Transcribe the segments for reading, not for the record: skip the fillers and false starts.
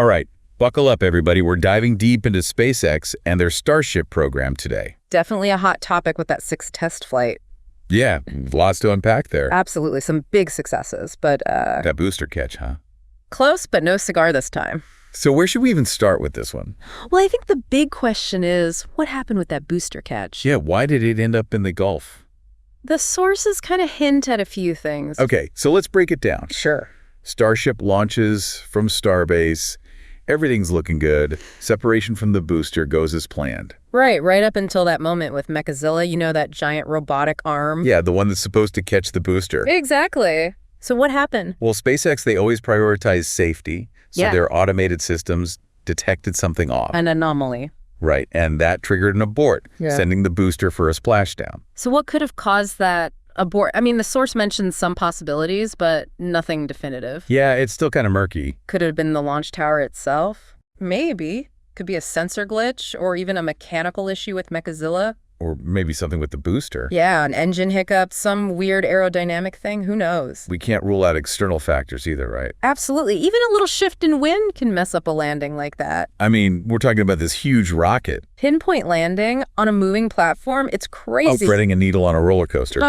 All right, buckle up, everybody. We're diving deep into SpaceX and their Starship program today. Definitely a hot topic with that 6th test flight. Yeah, lots to unpack there. Absolutely, some big successes, but That booster catch, huh? close, but no cigar this time. So where should we even start with this one? Well, I think the big question is, what happened with that booster catch? Yeah, why did it end up in the Gulf? The sources kind of hint at a few things. Okay, so let's break it down. Sure. Starship launches from Starbase. Everything's looking good. Separation from the booster goes as planned. Right up until that moment with Mechazilla, you know, that giant robotic arm? Yeah, the one that's supposed to catch the booster. Exactly. So what happened? Well, SpaceX, they always prioritize safety, so their automated systems detected something off. An anomaly. Right, and that triggered an abort, sending the booster for a splashdown. So what could have caused that abort? I mean, the source mentions some possibilities, but nothing definitive. Yeah, it's still kind of murky. Could it have been the launch tower itself? Maybe. Could be a sensor glitch or even a mechanical issue with Mechazilla. Or maybe something with the booster. Yeah, an engine hiccup, some weird aerodynamic thing, who knows? We can't rule out external factors either, right? Absolutely. Even a little shift in wind can mess up a landing like that. I mean, we're talking about this huge rocket. Pinpoint landing on a moving platform, it's crazy. Oh, threading a needle on a roller coaster.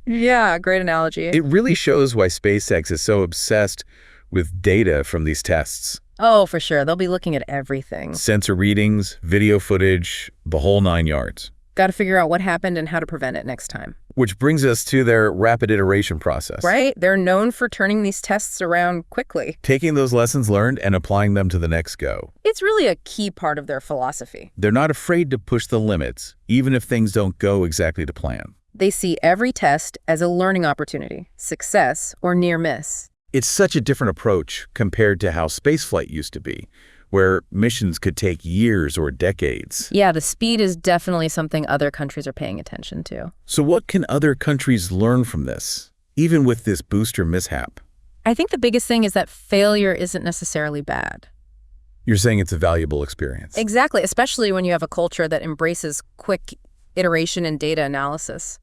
Yeah, great analogy. It really shows why SpaceX is so obsessed with data from these tests. Oh, for sure. They'll be looking at everything. Sensor readings, video footage, the whole 9 yards. Got to figure out what happened and how to prevent it next time. Which brings us to their rapid iteration process. Right? They're known for turning these tests around quickly. Taking those lessons learned and applying them to the next go. It's really a key part of their philosophy. They're not afraid to push the limits, even if things don't go exactly to plan. They see every test as a learning opportunity, success, or near miss. It's such a different approach compared to how spaceflight used to be, where missions could take years or decades. Yeah, the speed is definitely something other countries are paying attention to. So what can other countries learn from this, even with this booster mishap? I think the biggest thing is that failure isn't necessarily bad. You're saying it's a valuable experience. Exactly, especially when you have a culture that embraces quick iteration and data analysis.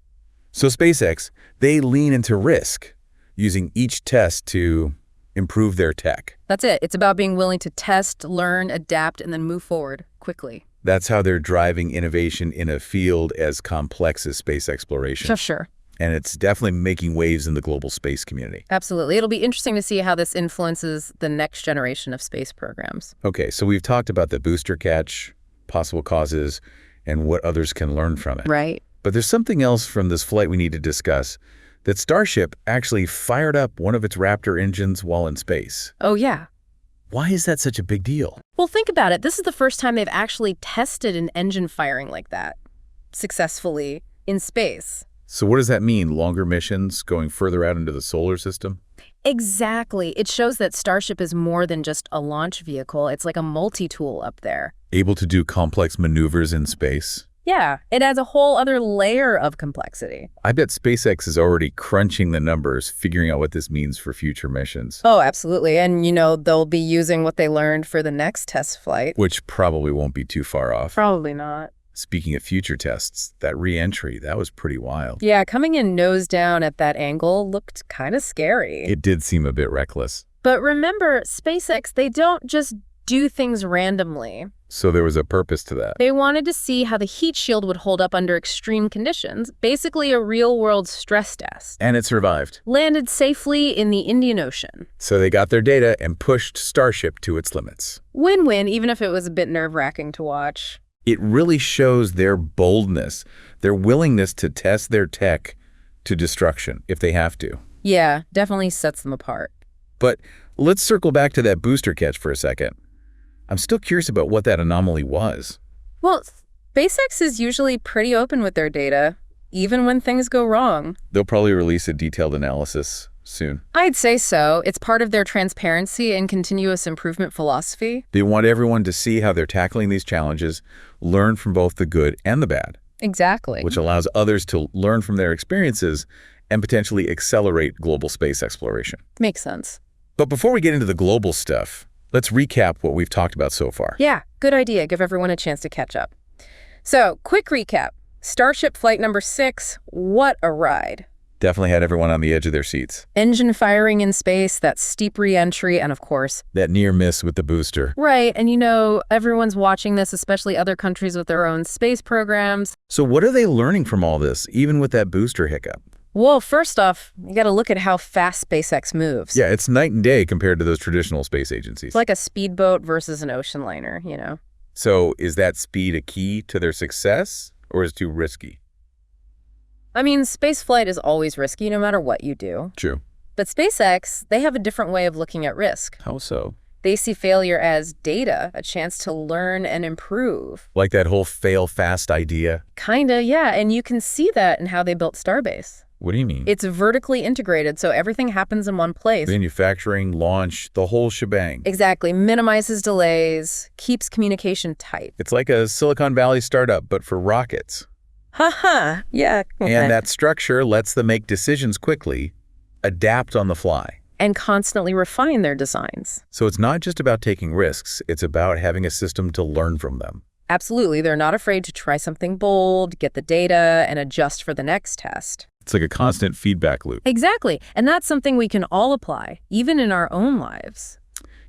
So SpaceX, they lean into risk, using each test to improve their tech. That's it. It's about being willing to test, learn, adapt, and then move forward quickly. That's how they're driving innovation in a field as complex as space exploration. Sure. And it's definitely making waves in the global space community. Absolutely. It'll be interesting to see how this influences the next generation of space programs. Okay, so we've talked about the booster catch, possible causes, and what others can learn from it. Right. But there's something else from this flight we need to discuss, that Starship actually fired up one of its Raptor engines while in space. Oh, yeah. Why is that such a big deal? Well, think about it. This is the first time they've actually tested an engine firing like that successfully in space. So what does that mean? Longer missions, going further out into the solar system? Exactly. It shows that Starship is more than just a launch vehicle. It's like a multi-tool up there. Able to do complex maneuvers in space? Yeah, it adds a whole other layer of complexity. I bet SpaceX is already crunching the numbers, figuring out what this means for future missions. Oh, absolutely. And, you know, they'll be using what they learned for the next test flight. Which probably won't be too far off. Probably not. Speaking of future tests, that re-entry, that was pretty wild. Yeah, coming in nose down at that angle looked kind of scary. It did seem a bit reckless. But remember, SpaceX, they don't just do things randomly. So there was a purpose to that. They wanted to see how the heat shield would hold up under extreme conditions, basically a real-world stress test. And it survived. Landed safely in the Indian Ocean. So they got their data and pushed Starship to its limits. Win-win, even if it was a bit nerve-wracking to watch. It really shows their boldness, their willingness to test their tech to destruction if they have to. Yeah, definitely sets them apart. But let's circle back to that booster catch for a second. I'm still curious about what that anomaly was. Well, SpaceX is usually pretty open with their data, even when things go wrong. They'll probably release a detailed analysis soon. I'd say so. It's part of their transparency and continuous improvement philosophy. They want everyone to see how they're tackling these challenges, learn from both the good and the bad. Exactly. Which allows others to learn from their experiences and potentially accelerate global space exploration. Makes sense. But before we get into the global stuff, let's recap what we've talked about so far. Yeah, good idea. Give everyone a chance to catch up. So, quick recap. Starship flight number 6, what a ride. Definitely had everyone on the edge of their seats. Engine firing in space, that steep re-entry, and of course, That near miss with the booster. right, and everyone's watching this, especially other countries with their own space programs. So what are they learning from all this, even with that booster hiccup? Well, first off, you got to look at how fast SpaceX moves. Yeah, it's night and day compared to those traditional space agencies. It's like a speedboat versus an ocean liner. So is that speed a key to their success, or is it too risky? I mean, spaceflight is always risky no matter what you do. True. But SpaceX, they have a different way of looking at risk. How so? They see failure as data, a chance to learn and improve. Like that whole fail fast idea? Kinda, yeah, and you can see that in how they built Starbase. What do you mean? It's vertically integrated, so everything happens in one place. Manufacturing, launch, the whole shebang. Exactly. Minimizes delays, keeps communication tight. It's like a Silicon Valley startup, but for rockets. Haha, yeah. And that structure lets them make decisions quickly, adapt on the fly. And constantly refine their designs. So it's not just about taking risks, it's about having a system to learn from them. Absolutely. They're not afraid to try something bold, get the data, and adjust for the next test. It's like a constant feedback loop. Exactly. And that's something we can all apply, even in our own lives.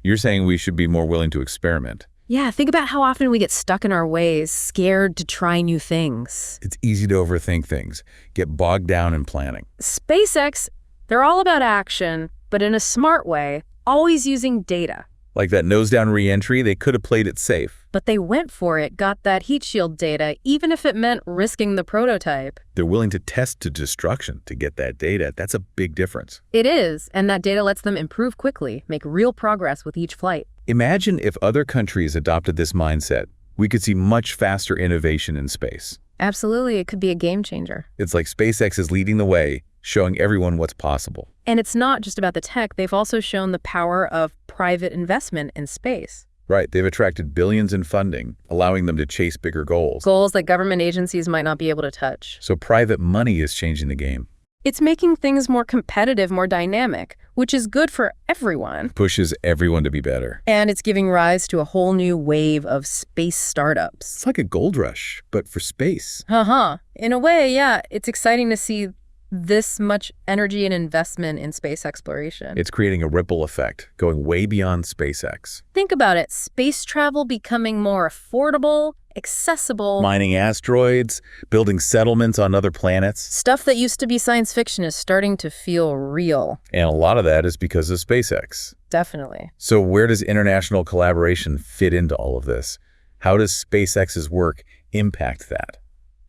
You're saying we should be more willing to experiment. Yeah, think about how often we get stuck in our ways, scared to try new things. It's easy to overthink things, get bogged down in planning. SpaceX, they're all about action, but in a smart way, always using data. Like that nose-down re-entry, they could have played it safe. But they went for it, got that heat shield data, even if it meant risking the prototype. They're willing to test to destruction to get that data. That's a big difference. It is, and that data lets them improve quickly, make real progress with each flight. Imagine if other countries adopted this mindset. We could see much faster innovation in space. Absolutely, it could be a game changer. It's like SpaceX is leading the way, showing everyone what's possible. And it's not just about the tech. They've also shown the power of private investment in space. Right, they've attracted billions in funding, allowing them to chase bigger goals. Goals that government agencies might not be able to touch. So private money is changing the game. It's making things more competitive, more dynamic, which is good for everyone. Pushes everyone to be better. And it's giving rise to a whole new wave of space startups. It's like a gold rush, but for space. In a way, yeah, it's exciting to see this much energy and investment in space exploration. It's creating a ripple effect, going way beyond SpaceX. Think about it, space travel becoming more affordable, accessible. Mining asteroids, building settlements on other planets. Stuff that used to be science fiction is starting to feel real. And a lot of that is because of SpaceX. Definitely. So where does international collaboration fit into all of this? How does SpaceX's work impact that?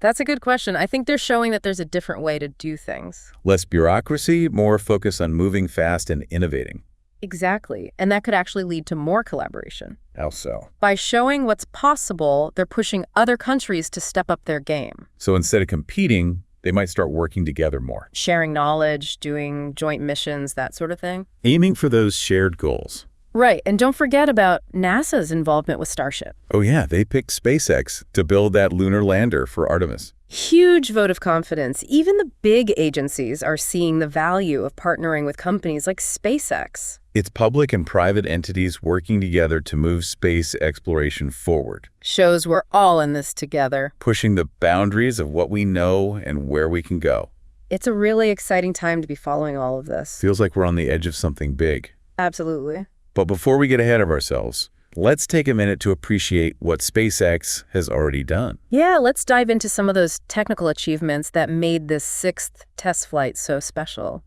That's a good question. I think they're showing that there's a different way to do things. Less bureaucracy, more focus on moving fast and innovating. Exactly. And that could actually lead to more collaboration. How so? By showing what's possible, they're pushing other countries to step up their game. So instead of competing, they might start working together more. Sharing knowledge, doing joint missions, that sort of thing. Aiming for those shared goals. Right. And don't forget about NASA's involvement with Starship. Oh yeah, they picked SpaceX to build that lunar lander for Artemis. Huge vote of confidence. Even the big agencies are seeing the value of partnering with companies like SpaceX. It's public and private entities working together to move space exploration forward. Shows we're all in this together. Pushing the boundaries of what we know and where we can go. It's a really exciting time to be following all of this. Feels like we're on the edge of something big. Absolutely. But before we get ahead of ourselves, let's take a minute to appreciate what SpaceX has already done. Yeah, let's dive into some of those technical achievements that made this 6th test flight so special.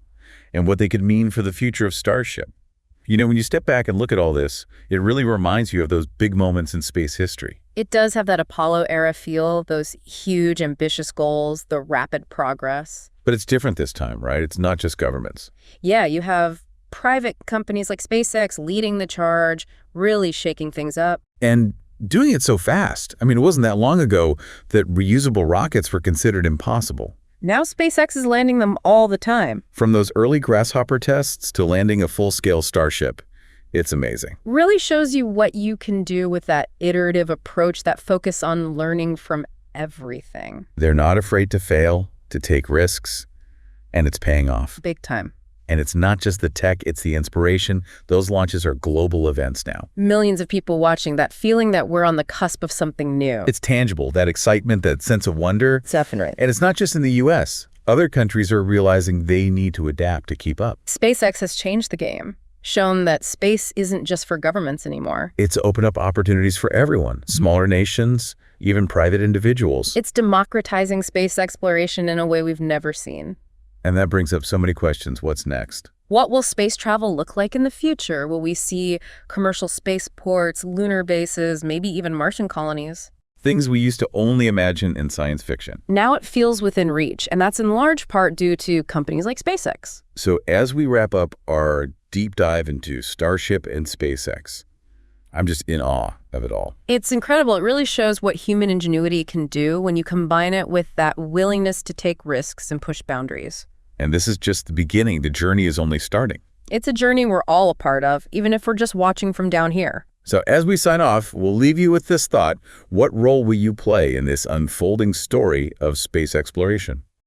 And what they could mean for the future of Starship. You know, when you step back and look at all this, it really reminds you of those big moments in space history. It does have that Apollo era feel, those huge, ambitious goals, the rapid progress. But it's different this time, right? It's not just governments. Yeah, you have private companies like SpaceX leading the charge, really shaking things up. And doing it so fast. I mean, it wasn't that long ago that reusable rockets were considered impossible. Now SpaceX is landing them all the time. From those early Grasshopper tests to landing a full-scale Starship, it's amazing. Really shows you what you can do with that iterative approach, that focus on learning from everything. They're not afraid to fail, to take risks, and it's paying off. Big time. And it's not just the tech, it's the inspiration. Those launches are global events now. Millions of people watching, that feeling that we're on the cusp of something new. It's tangible, that excitement, that sense of wonder. Definitely. And it's not just in the US. Other countries are realizing they need to adapt to keep up. SpaceX has changed the game, shown that space isn't just for governments anymore. It's opened up opportunities for everyone, smaller nations, even private individuals. It's democratizing space exploration in a way we've never seen. And that brings up so many questions. What's next? What will space travel look like in the future? Will we see commercial spaceports, lunar bases, maybe even Martian colonies? Things we used to only imagine in science fiction. Now it feels within reach, and that's in large part due to companies like SpaceX. So as we wrap up our deep dive into Starship and SpaceX, I'm just in awe of it all. It's incredible. It really shows what human ingenuity can do when you combine it with that willingness to take risks and push boundaries. And this is just the beginning. The journey is only starting. It's a journey we're all a part of, even if we're just watching from down here. So as we sign off, we'll leave you with this thought. What role will you play in this unfolding story of space exploration?